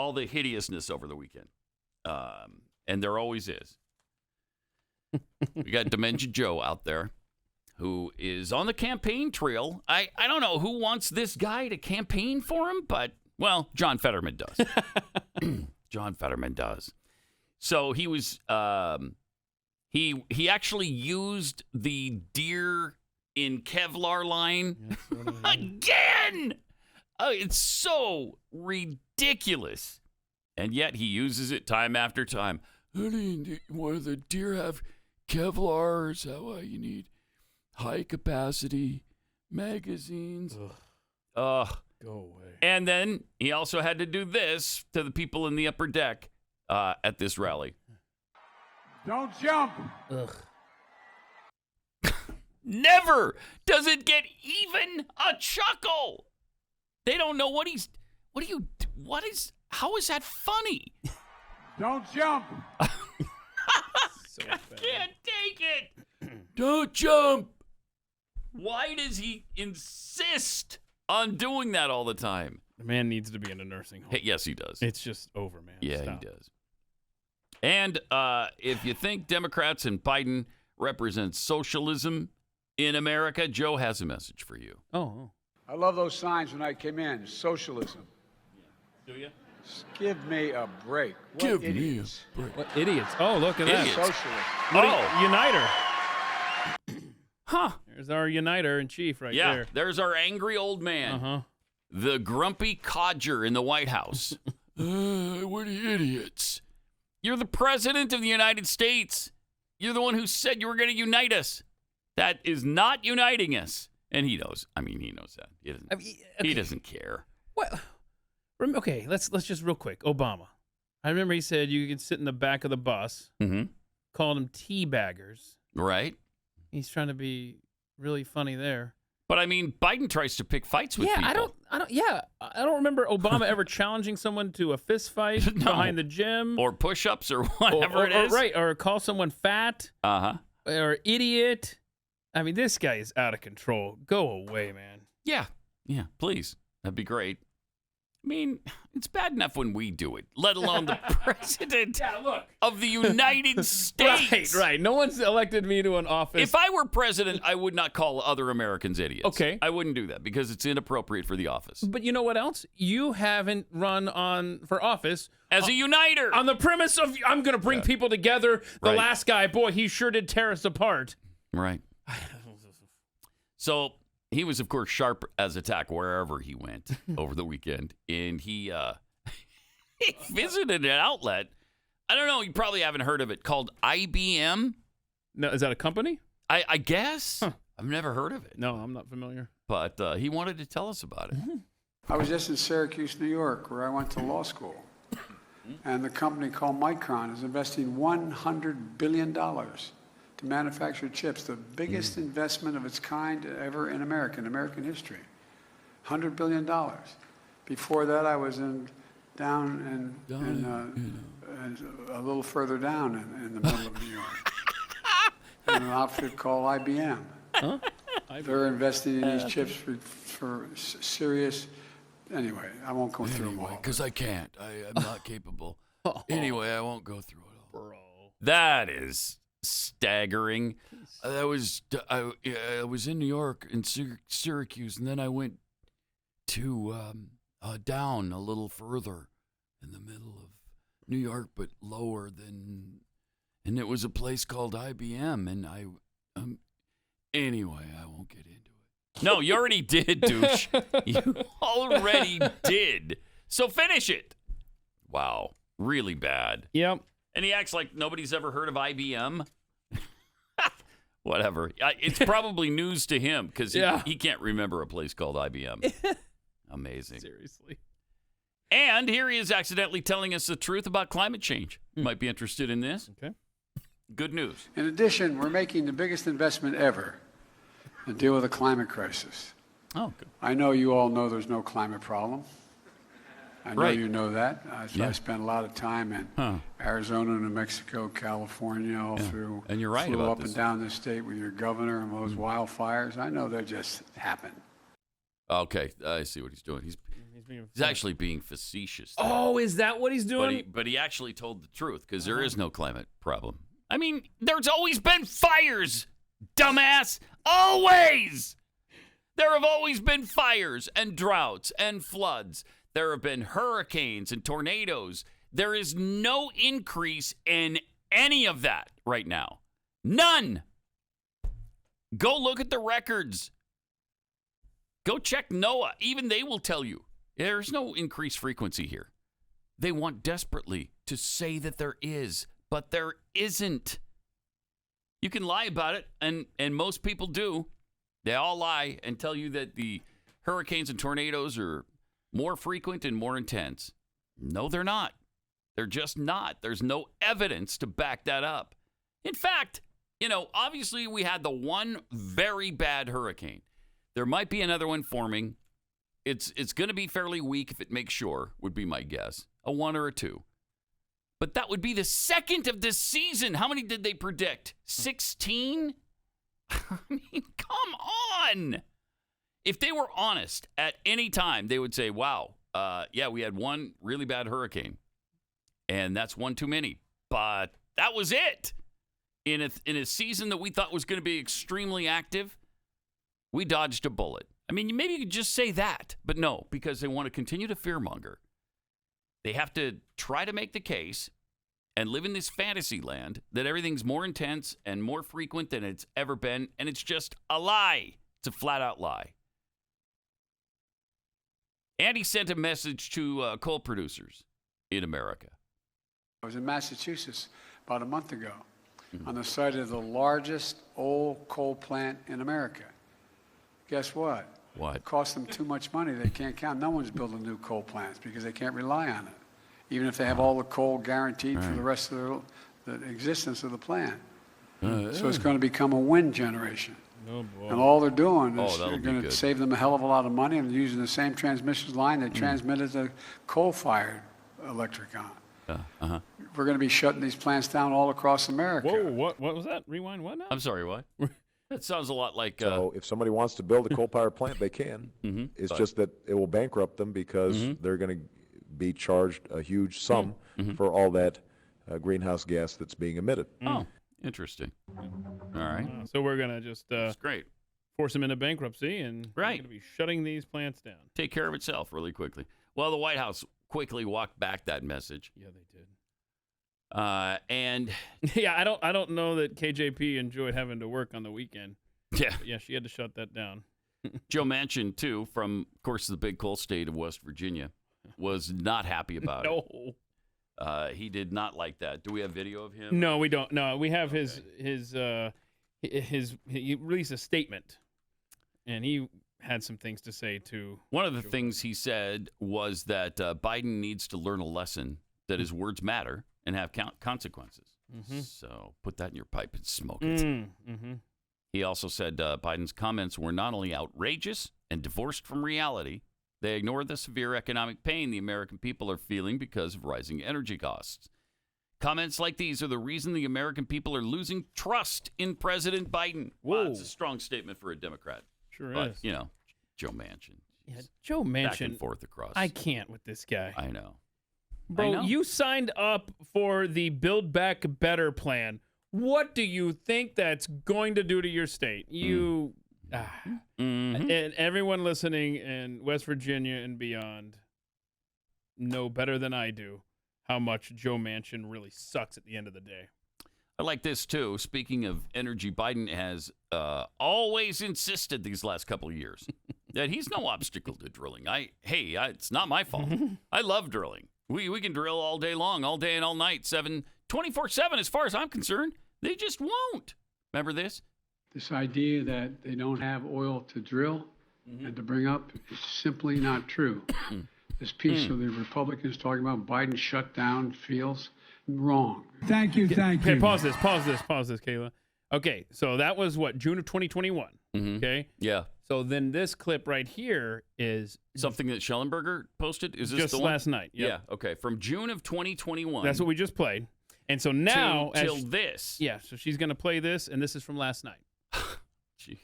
all the hideousness over the weekend. And there always is. We got Dementia Joe out there who is on the campaign trail. I don't know who wants this guy to campaign for him, but, well, John Fetterman does. John Fetterman does. So he was, he actually used the deer in Kevlar line again. Oh, it's so ridiculous. And yet he uses it time after time. Honey, one of the deer have Kevlar? Is that why you need high capacity magazines? Go away. And then he also had to do this to the people in the upper deck at this rally. Don't jump. Ugh. Never does it get even a chuckle. They don't know how is that funny? Don't jump. So I can't take it. Don't jump. Why does he insist on doing that all the time? The man needs to be in a nursing home. Hey, yes, he does. It's just over, man. Yeah, Stop. he does. And if you think Democrats and Biden represent socialism in America, Joe has a message for you. Oh. I love those signs when I came in. Socialism. Do you? Give me a break. What Give idiots. me a break. What idiots. Oh, look at Idiots. that. Socialism. Uniter. Huh. There's our uniter in chief right Yeah, there. there's our angry old man. Uh-huh. The grumpy codger in the White House. What idiots. You're the president of the United States. You're the one who said you were going to unite us. That is not uniting us. And he knows. I mean, he knows that. He doesn't, he doesn't care. What? Okay, let's just real quick. Obama. I remember he said you could sit in the back of the bus. Mm-hmm. Called them teabaggers. Right. He's trying to be really funny there. But I mean, Biden tries to pick fights with people. I don't remember Obama ever challenging someone to a fist fight behind the gym. Or push-ups or whatever it is. Right, or call someone fat. Uh-huh. Or idiot. I mean, this guy is out of control. Go away, man. Yeah, please. That'd be great. I mean, it's bad enough when we do it, let alone the president of the United States. Right. No one's elected me to an office. If I were president, I would not call other Americans idiots. Okay. I wouldn't do that because it's inappropriate for the office. But you know what else? You haven't run for office. As a uniter. On the premise of, I'm going to bring people together. The Right. last guy, boy, he sure did tear us apart. Right. So he was, of course, sharp as a tack wherever he went over the weekend. And he visited an outlet. I don't know. You probably haven't heard of it, called IBM. No, is that a company? I guess. Huh. I've never heard of it. No, I'm not familiar. But he wanted to tell us about it. I was just in Syracuse, New York, where I went to law school. And the company called Micron is investing $100 billion to manufacture chips, the biggest investment of its kind ever in American history. $100 billion. Before that, I was down a little further down in the middle of New York, in an outfit called IBM. Huh? They're investing in these chips for serious. Anyway, I won't go through them all. Because I can't. I'm not capable. Anyway, I won't go through it all. Bro. That is staggering. I was in New York, in Syracuse, and then I went to down a little further in the middle of New York, but lower than, and it was a place called IBM, and anyway, I won't get into it. No, you already did, douche. You already did. So finish it. Wow. Really bad. Yep. And he acts like nobody's ever heard of IBM. Whatever. It's probably news to him because he can't remember a place called IBM. Amazing. Seriously. And here he is accidentally telling us the truth about climate change. Might be interested in this. Okay. Good news. In addition, we're making the biggest investment ever to deal with the climate crisis. Oh, good. I know you all know there's no climate problem. I know Right. you know that. I spent a lot of time in Arizona, New Mexico, California, all through. And you're right flew about up this. and down the state with your governor and those wildfires. I know they just happen. Okay, I see what he's doing. He's being He's actually being facetious. there. Oh, is that what he's doing? But he actually told the truth because there is no climate problem. I mean, there's always been fires, dumbass. Always. There have always been fires and droughts and floods. There have been hurricanes and tornadoes. There is no increase in any of that right now. None. Go look at the records. Go check NOAA. Even they will tell you there's no increased frequency here. They want desperately to say that there is, but there isn't. You can lie about it, and most people do. They all lie and tell you that the hurricanes and tornadoes are more frequent and more intense. No, they're not. They're just not. There's no evidence to back that up. In fact, obviously we had the one very bad hurricane. There might be another one forming. It's going to be fairly weak if it makes shore, would be my guess. A 1 or a 2. But that would be the second of this season. How many did they predict? 16? I mean, come on. If they were honest at any time, they would say, wow, we had one really bad hurricane. And that's one too many. But that was it. In a season that we thought was going to be extremely active, we dodged a bullet. I mean, maybe you could just say that. But no, because they want to continue to fearmonger. They have to try to make the case and live in this fantasy land that everything's more intense and more frequent than it's ever been. And it's just a lie. It's a flat-out lie. And he sent a message to coal producers in America. I was in Massachusetts about a month ago on the site of the largest old coal plant in America. Guess what? What? It costs them too much money. They can't count. No one's building new coal plants because they can't rely on it, even if they have all the coal guaranteed for the rest of the existence of the plant. So it's going to become a wind generation. Oh, boy. And all they're doing is that'll they're be going to good. save them a hell of a lot of money, and using the same transmission line they transmitted the coal-fired electric on. We're going to be shutting these plants down all across America. Whoa, what was that? Rewind what now? I'm sorry, what? That sounds a lot like... So if somebody wants to build a coal-powered plant, they can. It's just that it will bankrupt them because they're going to be charged a huge sum for all that greenhouse gas that's being emitted. Oh, interesting. All right. So we're going to just That's great. force them into bankruptcy, and we're Right. going to be shutting these plants down. Take care of itself really quickly. Well, the White House quickly walked back that message. Yeah, they did. And Yeah, I don't know that KJP enjoyed having to work on the weekend. yeah, But yeah, she had to shut that down. Joe Manchin, too, from, of course, the big coal state of West Virginia, was not happy about it. No. He did not like that. Do we have video of him? No, we don't. No, we have his he released a statement, and he had some things to say too. One of the things he said was that Biden needs to learn a lesson that his words matter and have consequences. So put that in your pipe and smoke it. He also said Biden's comments were not only outrageous and divorced from reality, they ignore the severe economic pain the American people are feeling because of rising energy costs. Comments like these are the reason the American people are losing trust in President Biden. Wow, that's a strong statement for a Democrat. Sure But, is. Joe Manchin. Yeah, Joe Back and Manchin. forth across. I can't with this guy. I know. Bro, you signed up for the Build Back Better plan. What do you think that's going to do to your state? And everyone listening in West Virginia and beyond know better than I do how much Joe Manchin really sucks at the end of the day. I like this, too. Speaking of energy, Biden has always insisted these last couple of years that he's no obstacle to drilling. It's not my fault. I love drilling. We can drill all day long, all day and all night, 24/7 as far as I'm concerned. They just won't. Remember this? This idea that they don't have oil to drill and to bring up is simply not true. This piece of the Republicans talking about Biden shut down fields, wrong. Thank you. Okay, pause this, Kayla. Okay, so that was what, June of 2021. Okay? Yeah. So then this clip right here is Something that Schellenberger posted? Is this just the one? last night. Yep. Yeah, okay. From June of 2021. That's what we just played. And so now till this. Yeah, so she's going to play this, and this is from last night. Jeez.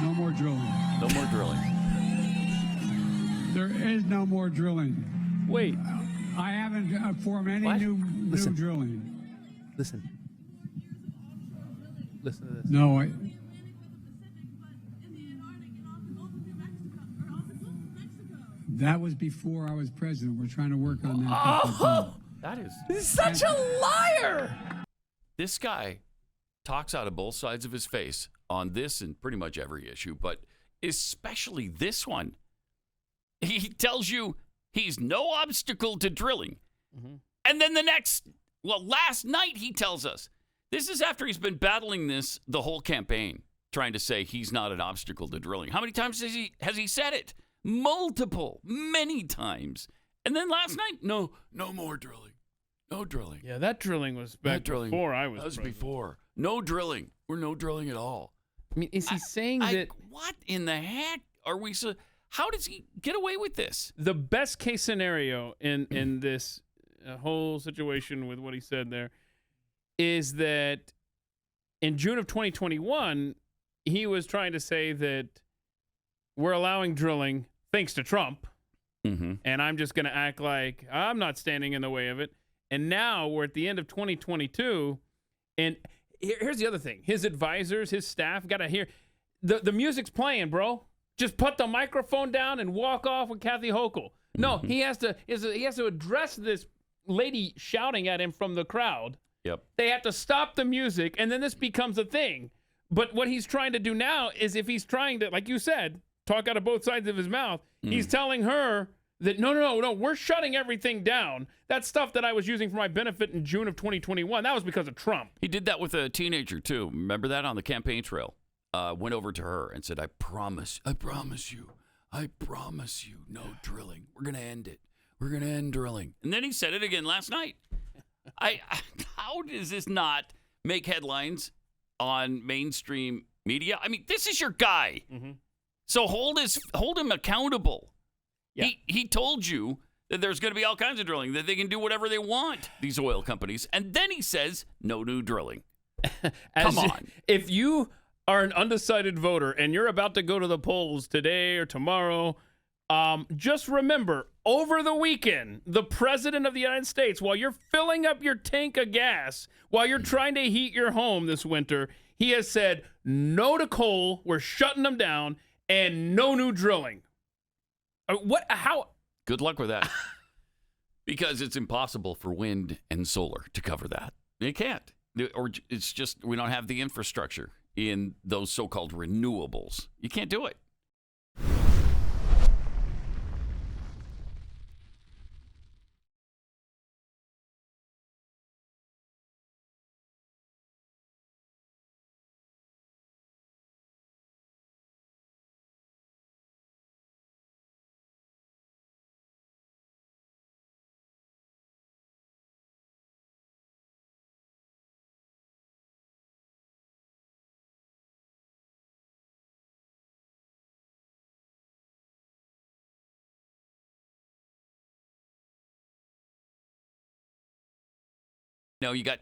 No more drilling. No more drilling. There is no more drilling. Wait. I haven't formed any What? new Listen. drilling. Listen. Listen to this. No, that was before I was president. We're trying to work on that. Oh, that is such a liar. This guy talks out of both sides of his face on this and pretty much every issue, but especially this one. He tells you he's no obstacle to drilling. And then last night he tells us, this is after he's been battling this the whole campaign, trying to say he's not an obstacle to drilling. How many times has he said it? Many times. And then last night, no more drilling. No drilling. Yeah, that drilling was back before I was president. Before. No drilling. We're no drilling at all. I mean, is he saying that? What in the heck are we so? How does he get away with this? The best case scenario in this whole situation with what he said there is that in June of 2021, he was trying to say that we're allowing drilling thanks to Trump, and I'm just going to act like I'm not standing in the way of it. And now we're at the end of 2022, and here's the other thing. His advisors, his staff, got to hear the music's playing, bro. Just put the microphone down and walk off with Kathy Hochul. No, he has to address this lady shouting at him from the crowd. Yep. They have to stop the music, and then this becomes a thing. But what he's trying to do now is, if he's trying to, like you said, talk out of both sides of his mouth, he's telling her that, no, we're shutting everything down. That stuff that I was using for my benefit in June of 2021, that was because of Trump. He did that with a teenager, too. Remember that on the campaign trail? Went over to her and said, I promise you, no drilling. We're going to end it. We're going to end drilling. And then he said it again last night. How does this not make headlines on mainstream media? I mean, this is your guy. So hold him accountable. Yeah. He told you that there's going to be all kinds of drilling, that they can do whatever they want, these oil companies. And then he says, no new drilling. Come on. If you are an undecided voter and you're about to go to the polls today or tomorrow, just remember, over the weekend, the president of the United States, while you're filling up your tank of gas, while you're trying to heat your home this winter, he has said no to coal, we're shutting them down, and no new drilling. How? Good luck with that. Because it's impossible for wind and solar to cover that. They can't. Or it's just, we don't have the infrastructure in those so-called renewables. You can't do it. No, you got